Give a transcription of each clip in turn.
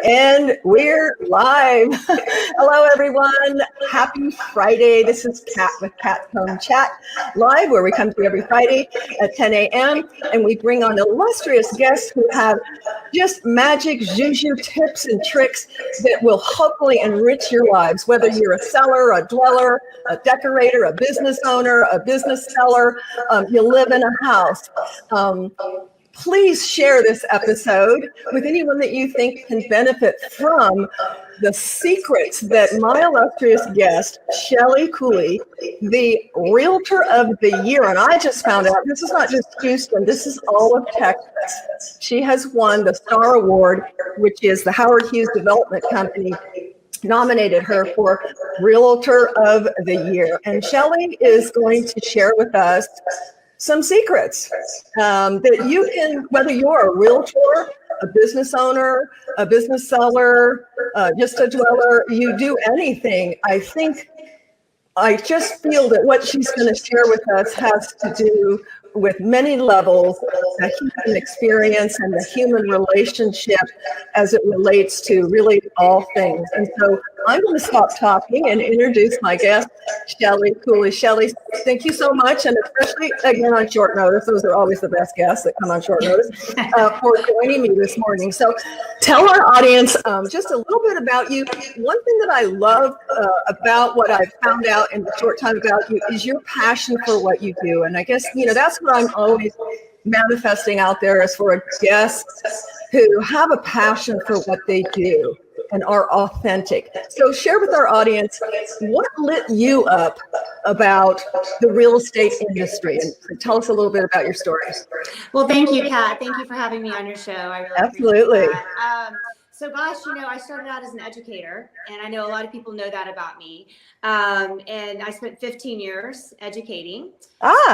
And we're live. Hello, everyone. Happy Friday. This is Kat with Kat's Home Chat Live, where we come to you every Friday at 10 a.m. And we bring on illustrious guests who have just magic juju tips and tricks that will hopefully enrich your lives, whether you're a seller, a dweller, a decorator, a business owner, a business seller, you live in a house. Please share this episode with anyone that you think can benefit from the secrets that my illustrious guest, Shelley Cooley, the Realtor of the Year, and I just found out this is not just Houston, this is all of Texas. She has won the Star Award, which is the Howard Hughes Development Company nominated her for Realtor of the Year. And Shelley is going to share with us some secrets that you can, whether you're a realtor, a business owner, a business seller, just a dweller, you do anything. I just feel that what she's going to share with us has to do with many levels, the human experience and the human relationship as it relates to really all things. And so I'm going to stop talking and introduce my guest, Shelley Cooley. Shelley, thank you so much, and especially, again, on short notice. Those are always the best guests that come on short notice, for joining me this morning. So tell our audience just a little bit about you. One thing that I love about what I've found out in the short time about you is your passion for what you do. And I guess, that's what I'm always manifesting out there is for guests who have a passion for what they do and are authentic. So share with our audience, what lit you up about the real estate industry? And tell us a little bit about your story. Well, thank you, Kat. Thank you for having me on your show. I really Absolutely. appreciate that. So gosh, I started out as an educator, and I know a lot of people know that about me. And I spent 15 years educating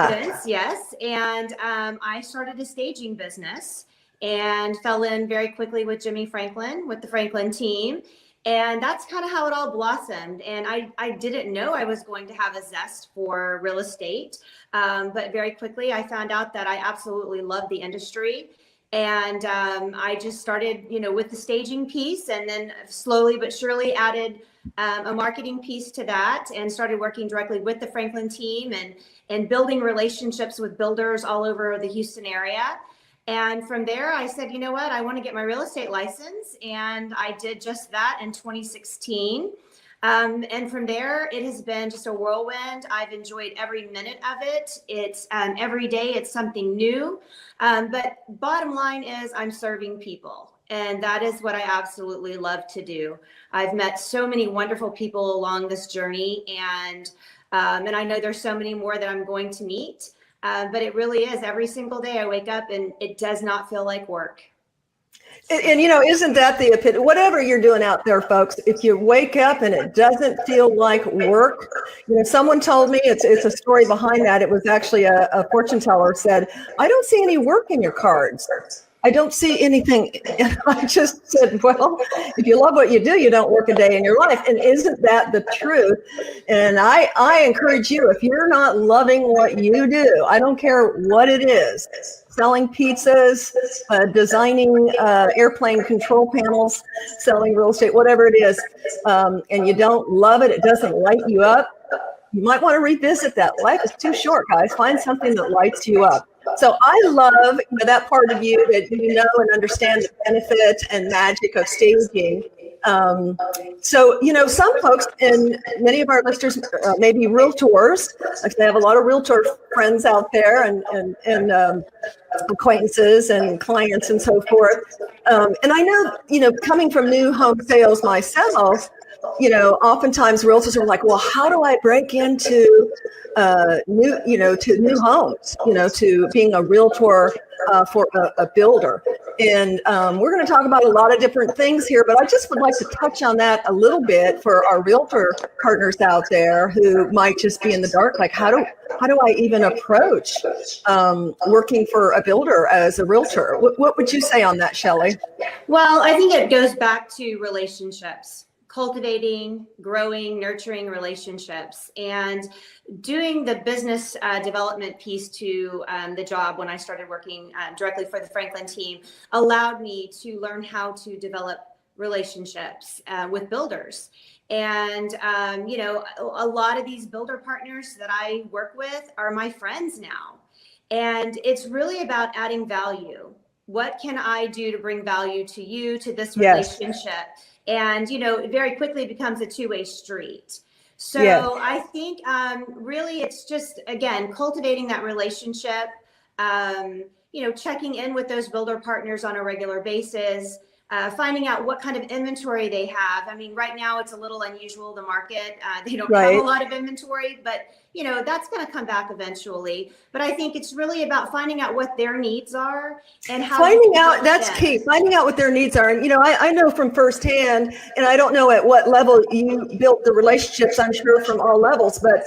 students, yes. And I started a staging business and fell in very quickly with Jimmy Franklin, with the Franklin team. And that's kind of how it all blossomed. And I didn't know I was going to have a zest for real estate. But very quickly, I found out that I absolutely love the industry. And I just started, with the staging piece, and then slowly but surely added a marketing piece to that, and started working directly with the Franklin team and building relationships with builders all over the Houston area. And from there, I said, you know what, I want to get my real estate license. And I did just that in 2016. And from there, it has been just a whirlwind. I've enjoyed every minute of it. It's every day, it's something new. But bottom line is I'm serving people. And that is what I absolutely love to do. I've met so many wonderful people along this journey. And I know there's so many more that I'm going to meet. But it really is every single day I wake up and it does not feel like work. And isn't that the opinion? Whatever you're doing out there, folks, if you wake up and it doesn't feel like work, someone told me, it's a story behind that. It was actually a fortune teller said, I don't see any work in your cards. I don't see anything. And I just said, well, if you love what you do, you don't work a day in your life. And isn't that the truth? And I encourage you, if you're not loving what you do, I don't care what it is, selling pizzas, designing airplane control panels, selling real estate, whatever it is, and you don't love it, it doesn't light you up, you might want to revisit that. Life is too short, guys. Find something that lights you up. So I love that part of you that and understand the benefit and magic of staging. So, some folks, and many of our listeners may be realtors. They have a lot of realtor friends out there and acquaintances and clients and so forth. And I know, coming from new home sales myself, oftentimes realtors are like, well, how do I break into new homes, to being a realtor for a builder. And we're going to talk about a lot of different things here, but I just would like to touch on that a little bit for our realtor partners out there who might just be in the dark. Like, how do I even approach working for a builder as a realtor? What would you say on that, Shelley? Well, I think it goes back to relationships. Cultivating, growing, nurturing relationships, and doing the business development piece to the job when I started working directly for the Franklin team allowed me to learn how to develop relationships with builders. And, you know, a lot of these builder partners that I work with are my friends now. And it's really about adding value. What can I do to bring value to you, to this relationship? And, you know, it very quickly becomes a two-way street. So I think really it's just, again, cultivating that relationship, you know, checking in with those builder partners on a regular basis, finding out what kind of inventory they have. I mean, right now it's a little unusual, the market. They don't have a lot of inventory, but, you know, that's going to come back eventually. But I think it's really about finding out what their needs are and how finding out, that's key, finding out what their needs are. And, you know, I know from firsthand, and I don't know at what level you built the relationships, I'm sure from all levels, but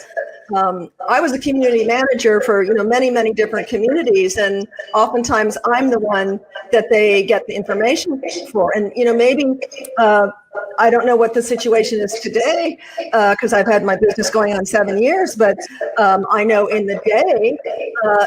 I was a community manager for, you know, many, many different communities. And oftentimes I'm the one that they get the information for. And, you know, maybe, I don't know what the situation is today, because I've had my business going on 7 years, but I know in the day,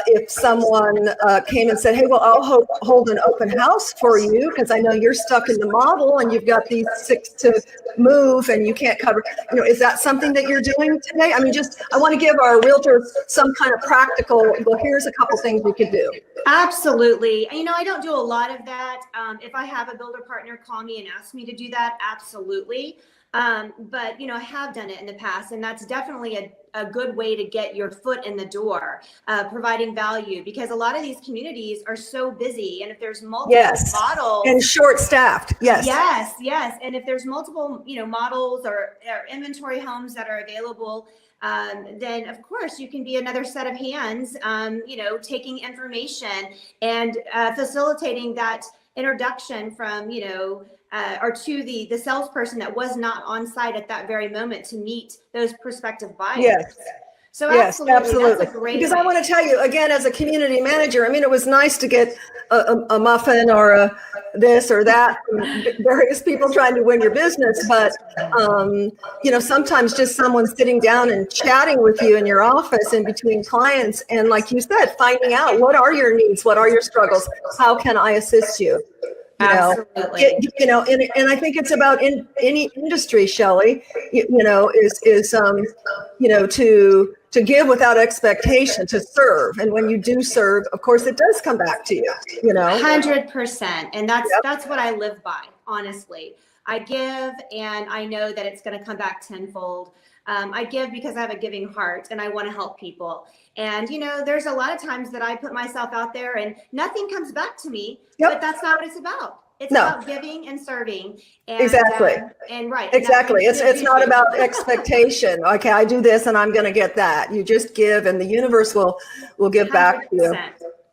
if someone came and said, hey, well, I'll hold an open house for you because I know you're stuck in the model and you've got these 6 to move and you can't cover, you know, is that something that you're doing today? I mean, just, I want to give our realtors some kind of practical, well, here's a couple things we could do. Absolutely. You know, I don't do a lot of that. If I have a builder partner call me and ask me to do that, absolutely. But, you know, I have done it in the past, and that's definitely a good way to get your foot in the door, providing value, because a lot of these communities are so busy. And if there's multiple models and short staffed. Yes. And if there's multiple, you know, models or inventory homes that are available, then of course you can be another set of hands, you know, taking information and facilitating that introduction from, you know, or to the salesperson that was not on site at that very moment to meet those prospective buyers. So absolutely. That's a great because way. I want to tell you again, as a community manager, I mean, it was nice to get a muffin or a this or that from various people trying to win your business. But, you know, sometimes just someone sitting down and chatting with you in your office in between clients. And like you said, finding out what are your needs? What are your struggles? How can I assist you? Absolutely. You know, and I think it's about in any industry, Shelley, you know, is you know, to give without expectation, to serve. And when you do serve, of course, it does come back to you, you know. 100%. And that's what I live by, honestly. I give and I know that it's going to come back tenfold. I give because I have a giving heart and I want to help people. And, you know, there's a lot of times that I put myself out there and nothing comes back to me, but that's not what it's about. It's about giving and serving. And, exactly. And right. Exactly. It's not about expectation. Okay, I do this and I'm going to get that. You just give and the universe will give 100%. Back to you.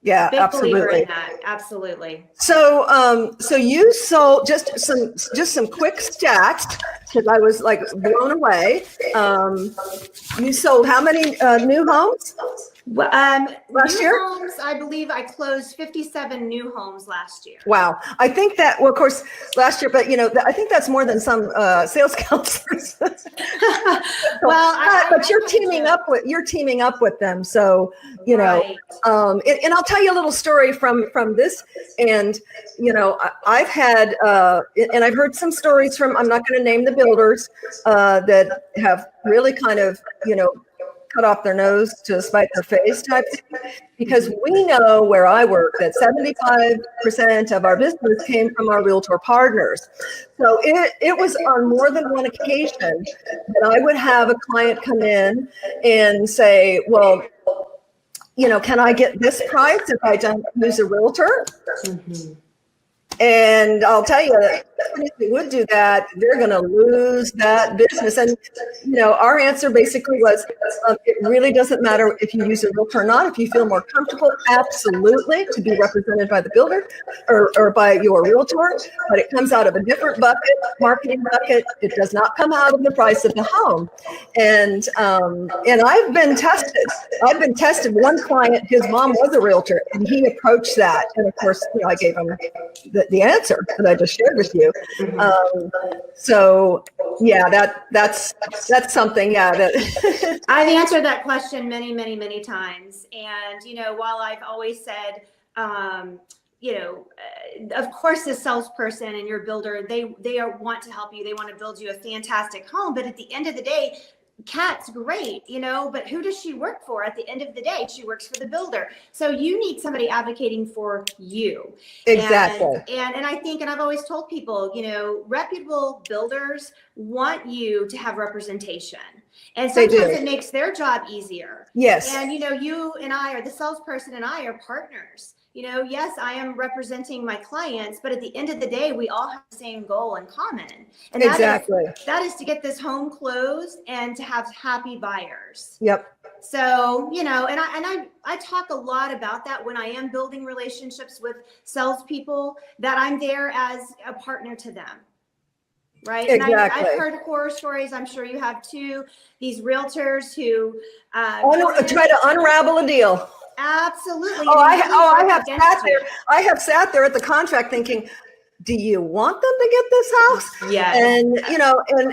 Yeah, big absolutely. believer in that. Absolutely. So, so you sold just some quick stats because I was like blown away. You sold how many new homes? Last year? Homes, I believe I closed 57 new homes last year. Wow. I think that, well, of course, last year, but you know, I think that's more than some sales counselors. But you're teaming up with them. So, you know, and I'll tell you a little story from this. And, you know, I've had, and I've heard some stories from, I'm not going to name the builders that have really kind of, you know, cut off their nose to spite their face type thing, because we know where I work that 75% of our business came from our realtor partners. So it was on more than one occasion that I would have a client come in and say, well, you know, can I get this price if I don't use a realtor? Mm-hmm. And I'll tell you that if they would do that, they're going to lose that business. And, you know, our answer basically was, it really doesn't matter if you use a realtor or not. If you feel more comfortable, absolutely, to be represented by the builder or by your realtor, but it comes out of a different bucket, marketing bucket. It does not come out of the price of the home. And I've been tested. One client, his mom was a realtor, and he approached that. And of course, you know, I gave him the answer that I just shared with you. So yeah, that's something. Yeah, that I've answered that question many, many, many times. And, you know, while I've always said, of course, the salesperson and your builder, they want to help you. They want to build you a fantastic home. But at the end of the day, Kat's great, but who does she work for at the end of the day? She works for the builder. So you need somebody advocating for you. Exactly. And I think, and I've always told people, reputable builders want you to have representation. And sometimes it makes their job easier. Yes. And, you and I, or the salesperson and I, are partners. Yes, I am representing my clients, but at the end of the day, we all have the same goal in common. And that is to get this home closed and to have happy buyers. Yep. So, and I talk a lot about that when I am building relationships with salespeople, that I'm there as a partner to them. Right. Exactly. And I've heard horror stories. I'm sure you have too. These realtors who try to unravel a deal. Absolutely. I have sat there at the contract thinking, do you want them to get this house? Yeah. And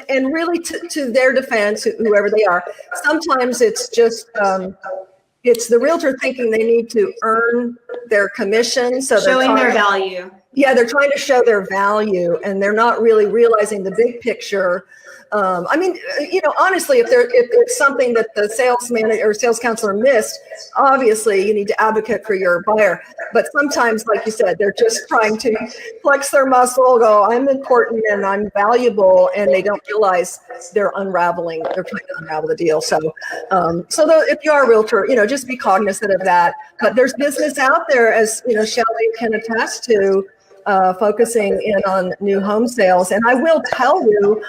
and really to their defense, whoever they are, sometimes it's just it's the realtor thinking they need to earn their commission, so showing their value. Yeah, they're trying to show their value, and they're not really realizing the big picture. Honestly, if it's something that the sales manager or sales counselor missed, obviously you need to advocate for your buyer. But sometimes, like you said, they're just trying to flex their muscle, go, I'm important and I'm valuable, and they don't realize they're unraveling. They're trying to unravel the deal. So, if you are a realtor, just be cognizant of that. But there's business out there, as Shelley can attest to, focusing in on new home sales. And I will tell you,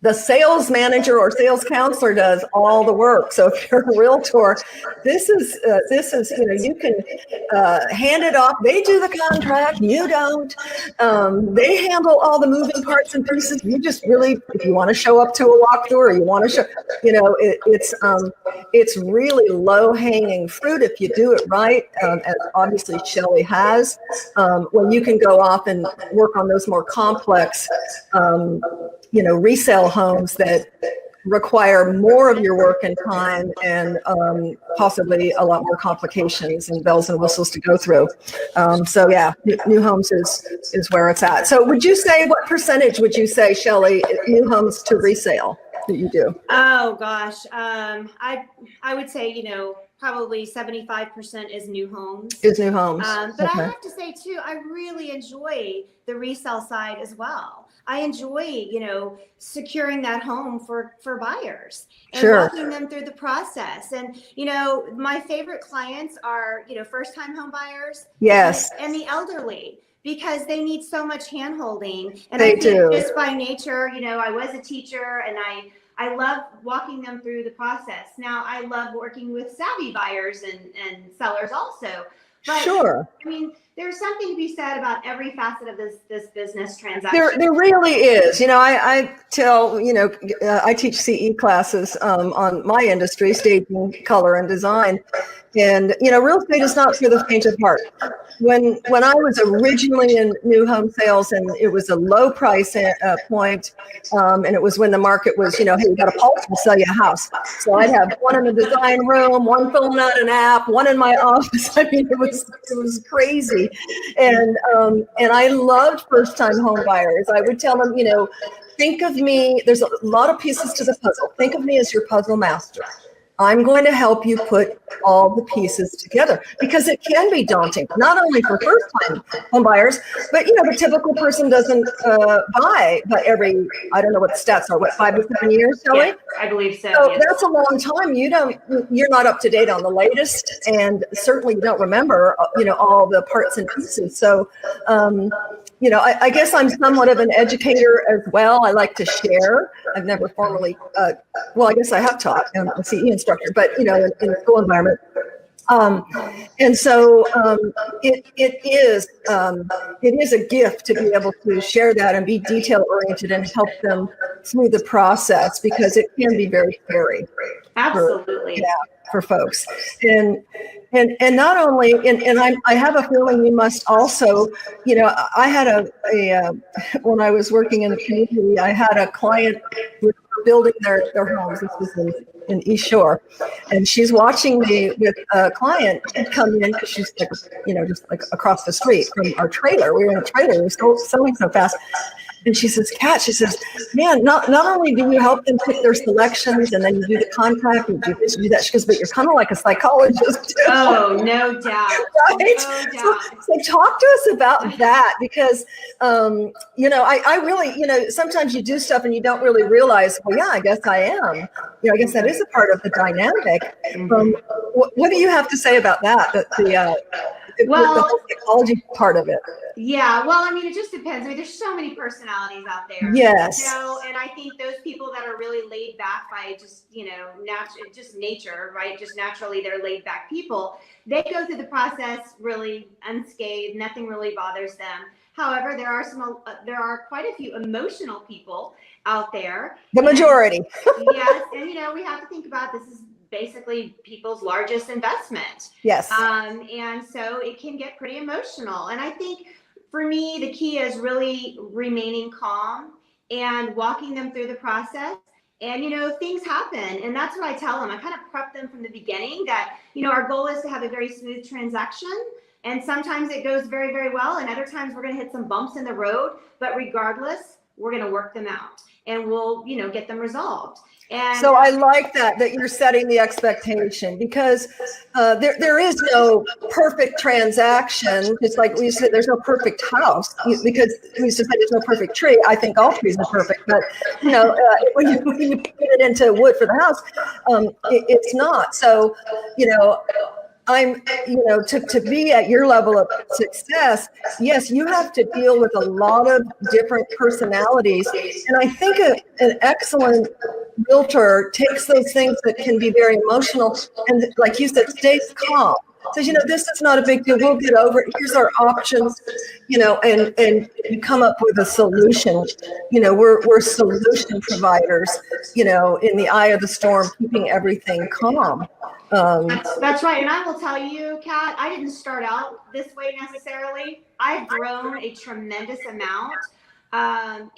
the sales manager or sales counselor does all the work. So if you're a realtor, this is you can hand it off. They do the contract, you don't. They handle all the moving parts and pieces. You just really, if you want to show up to a walkthrough, or you want to show, it's really low hanging fruit if you do it right. As obviously Shelley has, when you can go off and work on those more complex, resale homes that require more of your work and time, and possibly a lot more complications and bells and whistles to go through. New homes is where it's at. So what percentage would you say, Shelley, new homes to resale that you do? Oh gosh. I would say, probably 75% is new homes. But I have to say too, I really enjoy the resale side as well. I enjoy, securing that home for buyers and walking them through the process. And, my favorite clients are, first-time home buyers. Yes. And the elderly, because they need so much hand-holding. And they I think do. Just by nature, I was a teacher, and I love walking them through the process. Now, I love working with savvy buyers and sellers also. But, sure. There's something to be said about every facet of this business transaction. There really is. I tell, I teach CE classes on my industry, staging, color, and design. And, real estate is not for the faint of heart. When I was originally in new home sales, and it was a low price point, and it was when the market was, hey, you got a pulse, we'll sell you a house. So I'd have one in the design room, one filling out an app, one in my office. It was crazy. And I loved first-time home buyers. I would tell them, think of me, there's a lot of pieces to the puzzle. Think of me as your puzzle master. I'm going to help you put all the pieces together, because it can be daunting, not only for first-time home buyers, but the typical person doesn't buy but every, I don't know what the stats are, 5 to 7 years, Shelley? Yeah, I believe so. So that's a long time. You're not up to date on the latest, and certainly you don't remember, all the parts and pieces. So, I guess I'm somewhat of an educator as well. I like to share. I've never formally, I guess I have taught. I'm a CE instructor, but in a school environment. And so it is a gift to be able to share that and be detail oriented and help them through the process, because it can be very scary. Absolutely. For folks. And not only, and I have a feeling you must also, I had when I was working in the community, I had a client who was building their homes. This was in East Shore, and she's watching me with a client come in because she's like, just like across the street from our trailer. We were in a trailer. We were selling so fast. And she says, Kat, she says, man, not only do you help them pick their selections and then you do the contract and you do this, you do that. She goes, but you're kind of like a psychologist too. Oh, no doubt. Right? No doubt. So talk to us about that, because, I really, sometimes you do stuff and you don't really realize, well, yeah, I guess I am. I guess that is a part of the dynamic. What do you have to say about that? The whole psychology part of it. Yeah, well, I mean, it just depends. I mean, there's so many personalities out there. Yes. And I think those people that are really laid back by just, just nature, right? Just naturally, they're laid back people. They go through the process really unscathed. Nothing really bothers them. However, there are quite a few emotional people out there. The majority. Yes, and we have to think about this is basically people's largest investment. Yes. And so it can get pretty emotional. And I think for me, the key is really remaining calm and walking them through the process. And, things happen. And that's what I tell them. I kind of prep them from the beginning that, our goal is to have a very smooth transaction. And sometimes it goes very, very well. And other times we're going to hit some bumps in the road. But regardless, we're going to work them out and we'll, get them resolved. And so I like that you're setting the expectation, because there is no perfect transaction. It's like we said, there's no perfect house, because we used to say there's no perfect tree. I think all trees are perfect, but when you put it into wood for the house, it's not. So I'm, to be at your level of success, yes, you have to deal with a lot of different personalities. And I think an excellent realtor takes those things that can be very emotional and, like you said, stays calm. Says, this is not a big deal. We'll get over it. Here's our options, and you come up with a solution. We're solution providers, in the eye of the storm, keeping everything calm. That's right. And I will tell you, Kat, I didn't start out this way necessarily. I've grown a tremendous amount. And,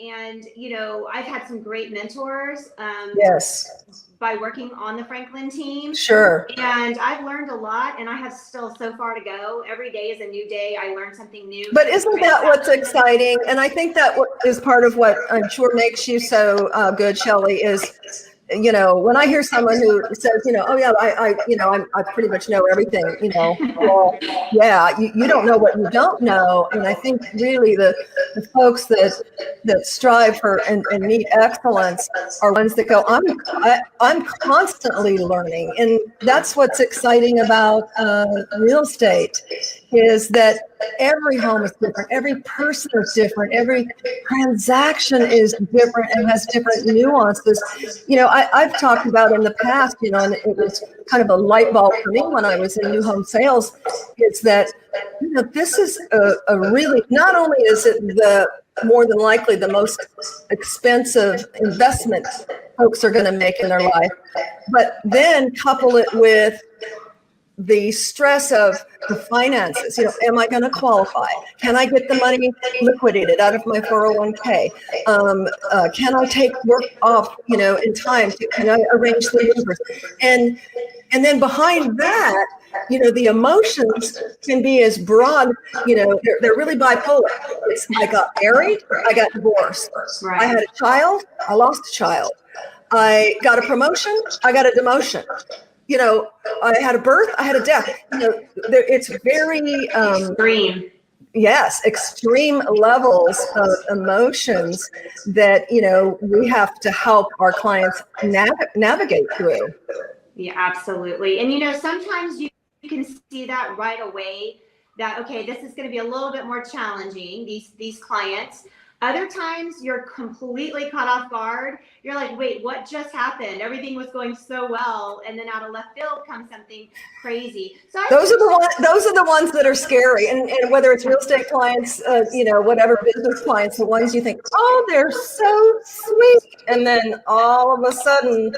I've had some great mentors. Yes. By working on the Franklin team. Sure. And I've learned a lot, and I have still so far to go. Every day is a new day. I learn something new. But isn't that what's exciting? And I think that is part of what I'm sure makes you so good, Shelley, is when I hear someone who says, oh yeah, I pretty much know everything, well, yeah, you don't know what you don't know. And I think really the folks that strive for and need excellence are ones that go, I'm constantly learning. And that's what's exciting about real estate, is that every home is different, every person is different, every transaction is different and has different nuances. I've talked about in the past, and it was kind of a light bulb for me when I was in new home sales, is that, this is a really, not only is it more than likely the most expensive investment folks are going to make in their life, but then couple it with the stress of the finances. Am I going to qualify? Can I get the money liquidated out of my 401k? Can I take work off, in time? Can I arrange the movers? And then behind that, the emotions can be as broad, they're really bipolar. It's, I got married, I got divorced. Right. I had a child, I lost a child. I got a promotion, I got a demotion. I had a birth, I had a death. It's very extreme. Yes, extreme levels of emotions that, we have to help our clients navigate through. Yeah, absolutely. And, sometimes you can see that right away that, okay, this is going to be a little bit more challenging, these clients. Other times you're completely caught off guard. You're like, wait, what just happened? Everything was going so well, and then out of left field comes something crazy. So those are the ones that are scary. And whether it's real estate clients, whatever business clients, the ones you think, oh, they're so sweet, and then all of a sudden,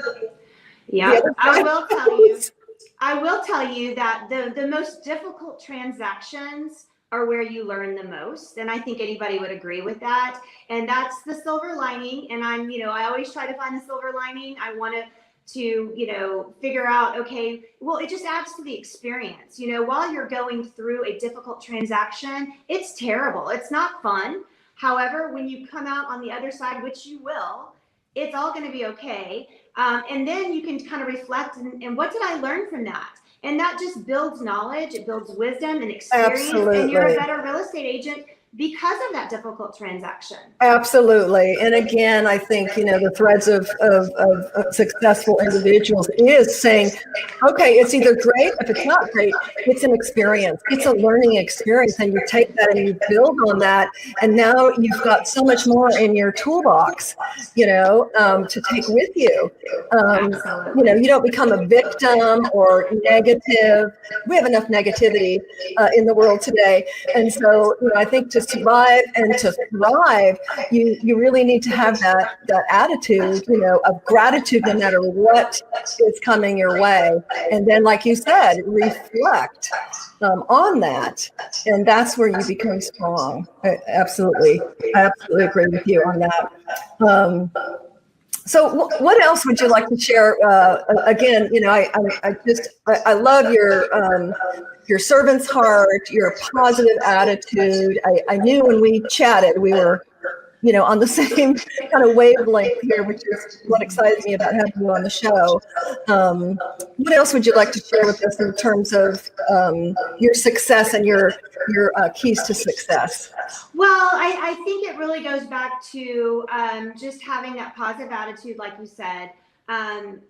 yeah, I will tell you that the most difficult transactions are where you learn the most. And I think anybody would agree with that. And that's the silver lining. And I always try to find the silver lining. I want to to, you know, figure out, okay, well, it just adds to the experience. You know, while you're going through a difficult transaction, it's terrible. It's not fun. However, when you come out on the other side, which you will, it's all going to be okay. And then you can kind of reflect and what did I learn from that? And that just builds knowledge, it builds wisdom and experience. Absolutely. And you're a better real estate agent because of that difficult transaction. Absolutely. And again, I think, you know, the threads of successful individuals is saying, okay, it's either great. If it's not great, it's an experience. It's a learning experience. And you take that and you build on that. And now you've got so much more in your toolbox, you know, to take with you. You know, you don't become a victim or negative. We have enough negativity in the world today. And so, you know, I think to survive and to thrive, you really need to have that attitude, you know, of gratitude no matter what is coming your way. And then, like you said, reflect on that. And that's where you become strong. I absolutely agree with you on that. So what else would you like to share? Again, you know, I love your servant's heart, your positive attitude. I knew when we chatted, we were, you know, on the same kind of wavelength here, which is what excites me about having you on the show. What else would you like to share with us in terms of your success and your keys to success? Well, I think it really goes back to just having that positive attitude, like you said, and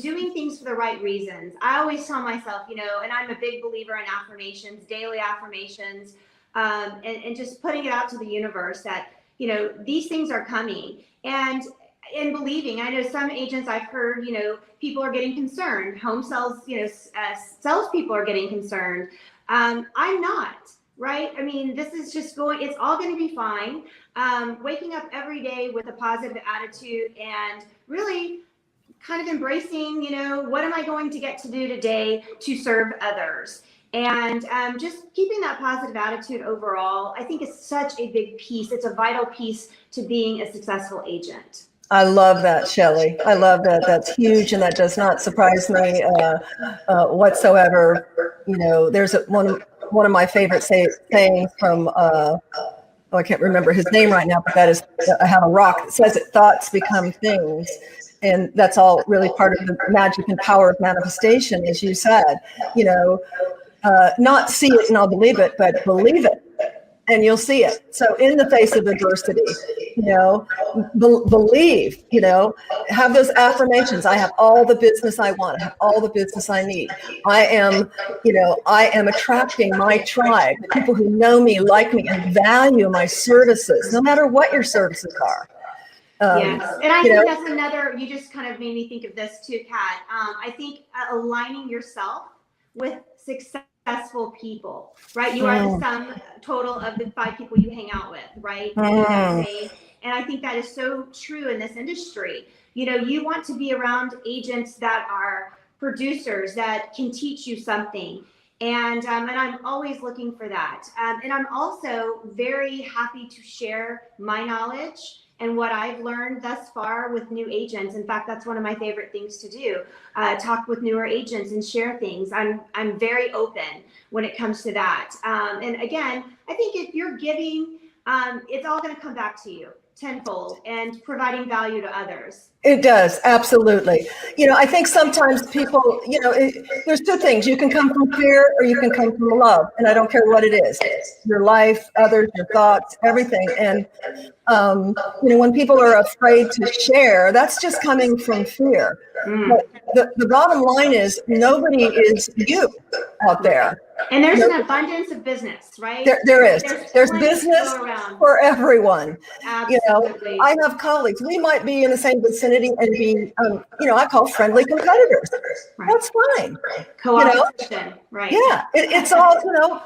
doing things for the right reasons. I always tell myself, you know, and I'm a big believer in affirmations, daily affirmations, and just putting it out to the universe that, you know, these things are coming. And believing, I know some agents I've heard, you know, people are getting concerned. Home sales, you know, salespeople are getting concerned. I'm not. Right? I mean, this is just it's all going to be fine. Waking up every day with a positive attitude and really kind of embracing, you know, what am I going to get to do today to serve others? And just keeping that positive attitude overall, I think is such a big piece. It's a vital piece to being a successful agent. I love that, Shelley. I love that. That's huge, and that does not surprise me whatsoever. You know, there's one of my favorite sayings from, I can't remember his name right now, but that is, I have a rock that says it, thoughts become things. And that's all really part of the magic and power of manifestation, as you said, you know, not see it and I'll believe it, but believe it and you'll see it. So in the face of adversity, you know, believe, you know, have those affirmations. I have all the business I want. I have all the business I need. I am attracting my tribe, the people who know me, like me, and value my services, no matter what your services are. Yes, and I think that's another, you just kind of made me think of this too, Kat. I think aligning yourself with successful people, right? You are the sum total of the 5 people you hang out with, right? And I think that is so true in this industry. You know, you want to be around agents that are producers that can teach you something. And I'm always looking for that. And I'm also very happy to share my knowledge and what I've learned thus far with new agents. In fact, that's one of my favorite things to do, talk with newer agents and share things. I'm very open when it comes to that. And again, I think if you're giving, it's all going to come back to you tenfold and providing value to others. It does, absolutely. You know, I think sometimes people, you know, there's 2 things. You can come from fear or you can come from love. And I don't care what it is. Your life, others, your thoughts, everything. And, you know, when people are afraid to share, that's just coming from fear. But the bottom line is nobody is you out there. And there's an abundance of business, right? There is. There's business for everyone. Absolutely. You know, I have colleagues. We might be in the same vicinity and be, you know, I call friendly competitors. Right. That's fine. Coopetition, right? Yeah, it's all, you know,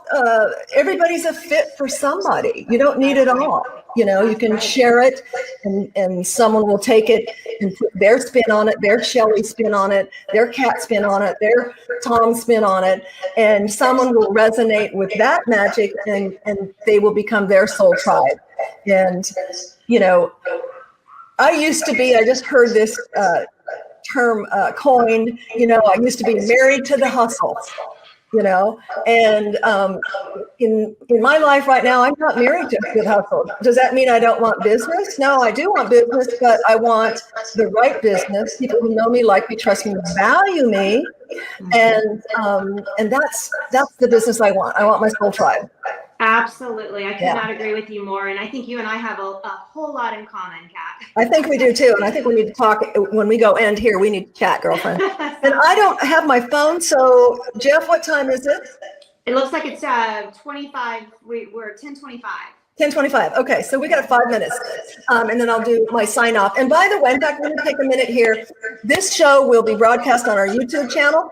everybody's a fit for somebody. You don't need it all. You know, you can share it and someone will take it and put their spin on it, their Shelley spin on it, their Cat spin on it, their Tom spin on it, and someone will resonate with that magic and they will become their soul tribe. And, you know, I just heard this term coined, I used to be married to the hustle, and in my life right now, I'm not married to the hustle. Does that mean I don't want business? No, I do want business, but I want the right business, people who know me, like me, trust me, value me. And that's the business I want. I want my soul tribe. Absolutely. I could not agree with you more. And I think you and I have a whole lot in common, Kat. I think we do too. And I think we need to talk when we go end here. We need to chat, girlfriend. And I don't have my phone. So Jeff, what time is it? It looks like it's 25. We're 10:25. 10:25. Okay, so we got 5 minutes, and then I'll do my sign off. And by the way, in fact, we're going to take a minute here. This show will be broadcast on our YouTube channel,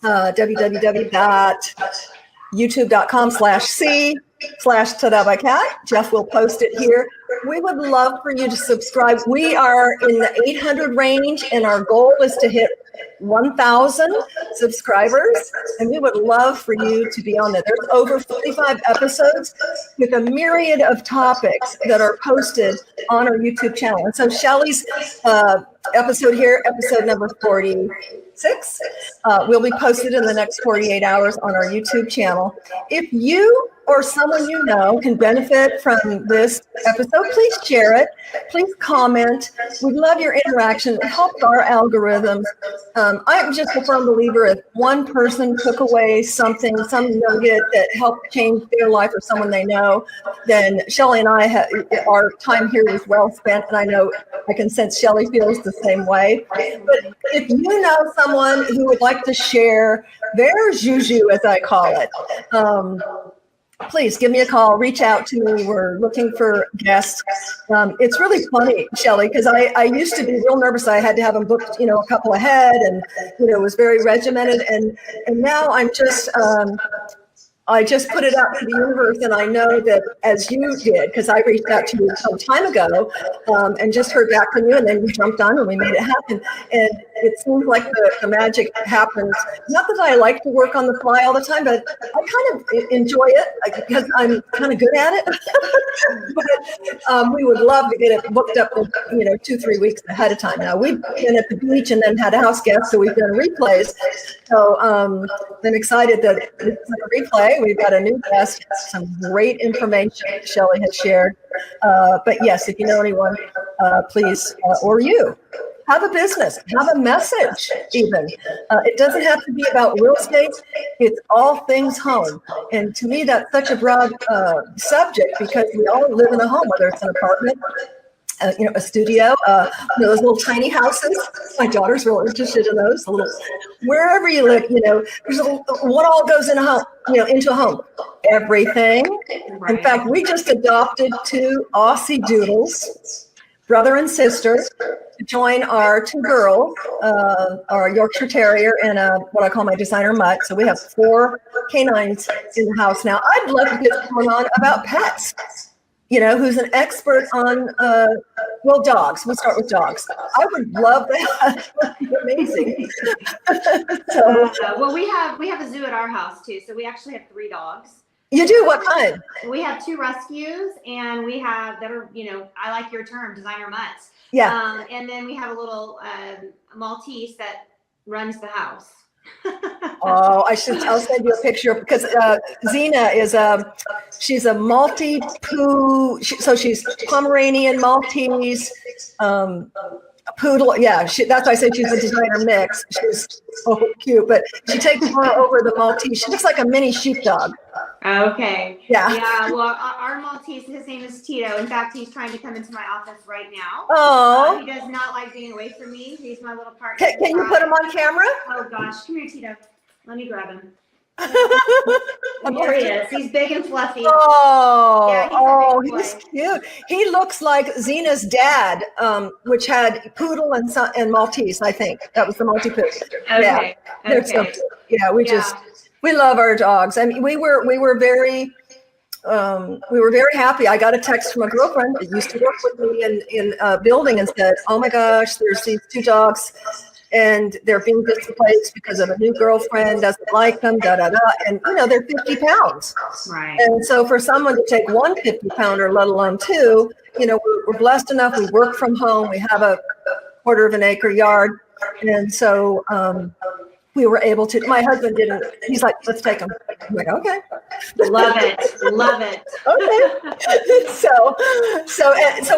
www.youtube.com/C/Tada by Kat. Jeff will post it here. We would love for you to subscribe. We are in the 800 range, and our goal is to hit 1,000 subscribers, and we would love for you to be on there. There's over 45 episodes with a myriad of topics that are posted on our YouTube channel. And so Shelley's episode here, episode number 46, will be posted in the next 48 hours on our YouTube channel. If you or someone you know can benefit from this episode, please share it. Please comment. We love your interaction. It helps our algorithms. I'm just a firm believer if one person took away something, some nugget that helped change their life or someone they know, then Shelley and I, our time here was well spent. And I know I can sense Shelley feels the same way. But if you know someone who would like to share their juju, as I call it, please give me a call, reach out to me. We're looking for guests. It's really funny, Shelley, because I used to be real nervous. I had to have them booked, a couple ahead, and, it was very regimented. And now I'm just, I just put it out to the universe, and I know that as you did, because I reached out to you some time ago and just heard back from you, and then you jumped on and we made it happen. And it seems like the magic happens. Not that I like to work on the fly all the time, but I kind of enjoy it because I'm kind of good at it. But we would love to get it booked up, 2-3 weeks ahead of time. Now, we've been at the beach and then had a house guest, so we've done replays. So I'm exciid that it's a replay. We've got a new guest, some great information Shelley has shared. But yes, if you know anyone, please, or you, have a business, have a message even. It doesn't have to be about real estate. It's all things home. And to me, that's such a broad subject because we all live in a home, whether it's an apartment, a studio, those little tiny houses. My daughter's real interested in those. Wherever you live, there's what all goes in a home, into a home. Everything. Right. In fact, we just adopted 2 Aussie Doodles, brother and sister, to join our 2 girls, our Yorkshire Terrier and what I call my designer mutt. So we have 4 canines in the house now. I'd love to get someone on about pets. Who's an expert on, dogs. We'll start with dogs. I would love that. That'd be amazing. Well, we have a zoo at our house too. So we actually have 3 dogs. You do? What kind? We have 2 rescues, and we have that are, I like your term, designer mutts. Yeah. And then we have a little Maltese that runs the house. Oh, I'll send you a picture because Zena is she's a multi-poo, so she's Pomeranian, Maltese, poodle. Yeah, that's why I said she's a designer mix. She's so cute, but she takes her over the Maltese. She looks like a mini sheepdog. Okay. Yeah. Yeah. Well, our Maltese, his name is Tito. In fact, he's trying to come into my office right now. Oh. He does not like being away from me. He's my little partner. Can you put him on camera? Oh gosh, come here, Tito. Let me grab him. There he is. He's big and fluffy. Oh, yeah, he's cute. He looks like Zena's dad, which had poodle and Maltese. I think that was the multi-poo. Okay. Yeah, okay. So, yeah, we love our dogs. I mean, we were very happy. I got a text from a girlfriend that used to work with me in a building and said, "Oh my gosh, there's these 2 dogs. And they're being displaced because of a new girlfriend, doesn't like them, And, they're 50 pounds. Right. And so for someone to take 1 50-pounder, let alone 2, we're blessed enough. We work from home. We have a 1/4 of an acre yard. And so we were able to, my husband didn't, he's like, let's take them. I'm like, okay. Love it. Okay. So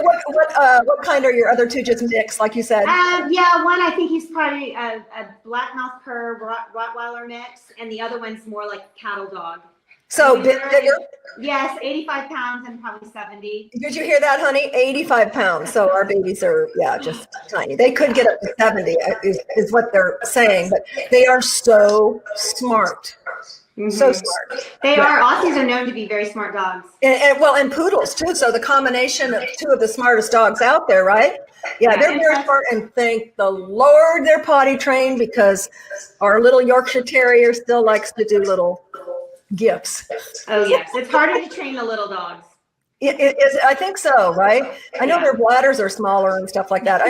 what kind are your other two, just mixed, like you said? Yeah, one, I think he's probably a black mouth cur Rottweiler mix, and the other one's more like a cattle dog. So bigger? Yes, 85 pounds and probably 70. Did you hear that, honey? 85 pounds. So our babies are, just tiny. They could get up to 70 is what they're saying, but they are so smart. Mm-hmm. So smart. They are. Aussies are known to be very smart dogs. And poodles too. So the combination of two of the smartest dogs out there, right? Yeah, they're very smart, and thank the Lord they're potty trained, because our little Yorkshire Terrier still likes to do little gifts. Oh yes, it's harder to train the little dogs. It is, I think so, right? I know their bladders are smaller and stuff like that.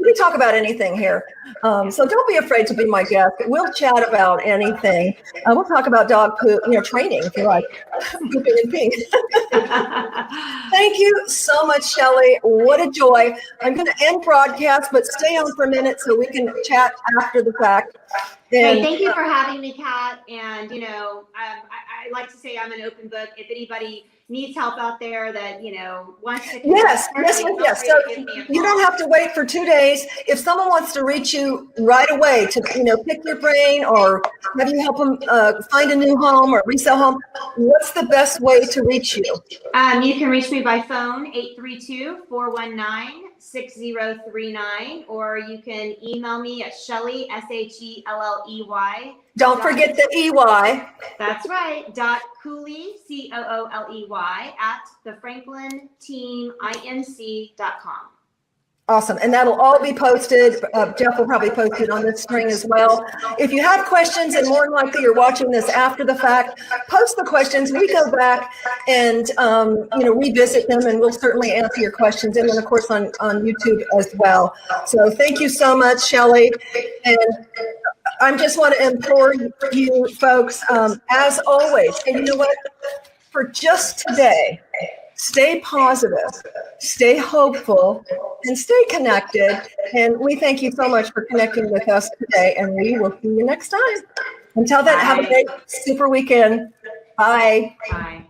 We talk about anything here. So don't be afraid to be my guest. We'll chat about anything. We'll talk about dog poop, training, if you like. Pooping and peeing. Thank you so much, Shelley. What a joy. I'm going to end broadcast, but stay on for a minute so we can chat after the fact. Hey, thank you for having me, Kat. And, I like to say I'm an open book. If anybody needs help out there that, wants to. Yes. So you don't have to wait for 2 days. If someone wants to reach you right away to, pick your brain or have you help them find a new home or resale home, what's the best way to reach you? You can reach me by phone, 832-419-6039, or you can email me at Shelley, Shelley. Don't forget the EY. That's right. Cooley, Cooley at thefranklinteaminc.com. Awesome. And that'll all be posted. Jeff will probably post it on this string as well. If you have questions, and more than likely you're watching this after the fact, post the questions. We go back and, revisit them, and we'll certainly answer your questions. And then, of course, on YouTube as well. So thank you so much, Shelley. And I just want to implore you folks, as always, and you know what? For just today, stay positive, stay hopeful, and stay connected. And we thank you so much for connecting with us today, and we will see you next time. Until then, have a great super weekend. Bye. Bye.